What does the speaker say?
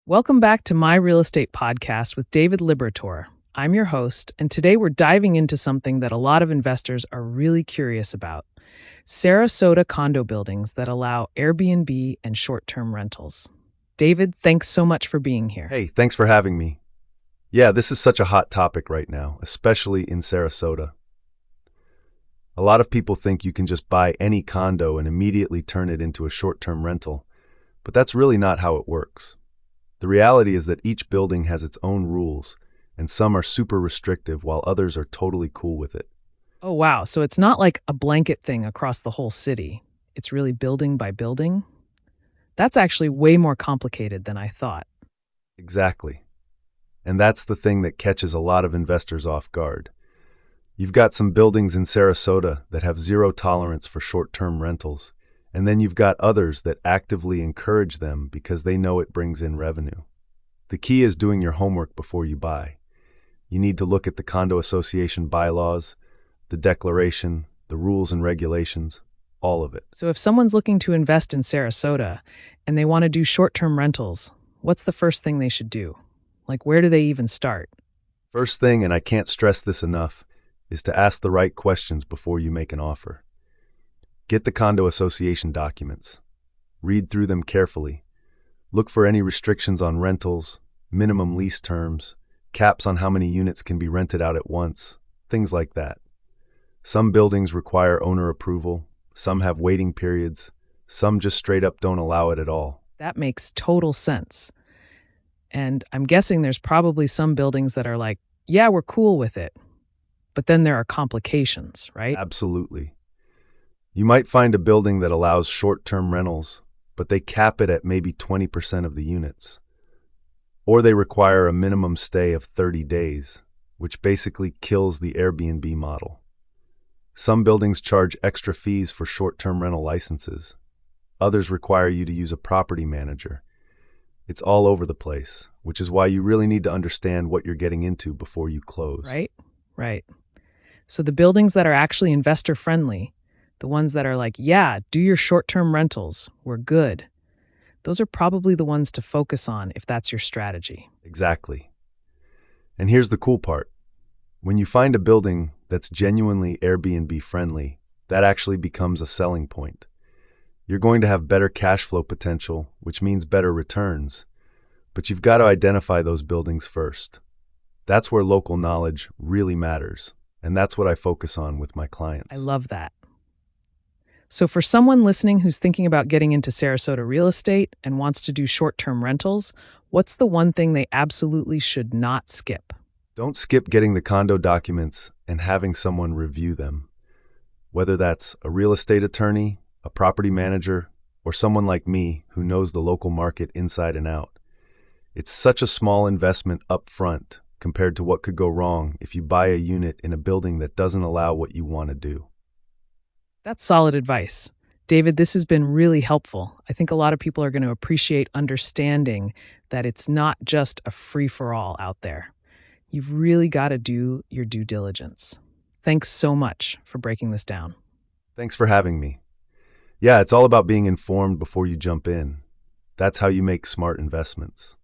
Welcome back to My Real Estate Podcast with David Liberator. I'm your host, and today we're diving into something that a lot of investors are really curious about: Sarasota condo buildings that allow Airbnb and short-term rentals. David, thanks so much for being here. Hey, thanks for having me. Yeah, this is such a hot topic right now, especially in Sarasota. A lot of people think you can just buy any condo and immediately turn it into a short-term rental, but that's really not how it works. The reality is that each building has its own rules, and some are super restrictive while others are totally cool with it. Oh, wow. So it's not like a blanket thing across the whole city. It's really building by building? That's actually way more complicated than I thought. Exactly. And that's the thing that catches a lot of investors off guard. You've got some buildings in Sarasota that have zero tolerance for short-term rentals, and then you've got others that actively encourage them because they know it brings in revenue. The key is doing your homework before you buy. You need to look at the condo association bylaws, the declaration, the rules and regulations, all of it. So if someone's looking to invest in Sarasota and they want to do short-term rentals, what's the first thing they should do? Like, where do they even start? First thing, and I can't stress this enough, is to ask the right questions before you make an offer. Get the condo association documents. Read through them carefully. Look for any restrictions on rentals, minimum lease terms, caps on how many units can be rented out at once, things like that. Some buildings require owner approval, some have waiting periods, some just straight up don't allow it at all. That makes total sense. And I'm guessing there's probably some buildings that are like, yeah, we're cool with it. But then there are complications, right? Absolutely. You might find a building that allows short-term rentals, but they cap it at maybe 20% of the units. Or they require a minimum stay of 30 days, which basically kills the Airbnb model. Some buildings charge extra fees for short-term rental licenses. Others require you to use a property manager. It's all over the place, which is why you really need to understand what you're getting into before you close. Right. So the buildings that are actually investor-friendly, the ones that are like, yeah, do your short-term rentals, we're good, those are probably the ones to focus on if that's your strategy. Exactly. And here's the cool part. When you find a building that's genuinely Airbnb friendly, that actually becomes a selling point. You're going to have better cash flow potential, which means better returns. But you've got to identify those buildings first. That's where local knowledge really matters. And that's what I focus on with my clients. I love that. So for someone listening who's thinking about getting into Sarasota real estate and wants to do short-term rentals, what's the one thing they absolutely should not skip? Don't skip getting the condo documents and having someone review them. Whether that's a real estate attorney, a property manager, or someone like me who knows the local market inside and out. It's such a small investment up front compared to what could go wrong if you buy a unit in a building that doesn't allow what you want to do. That's solid advice. David, this has been really helpful. I think a lot of people are going to appreciate understanding that it's not just a free-for-all out there. You've really got to do your due diligence. Thanks so much for breaking this down. Thanks for having me. Yeah, it's all about being informed before you jump in. That's how you make smart investments.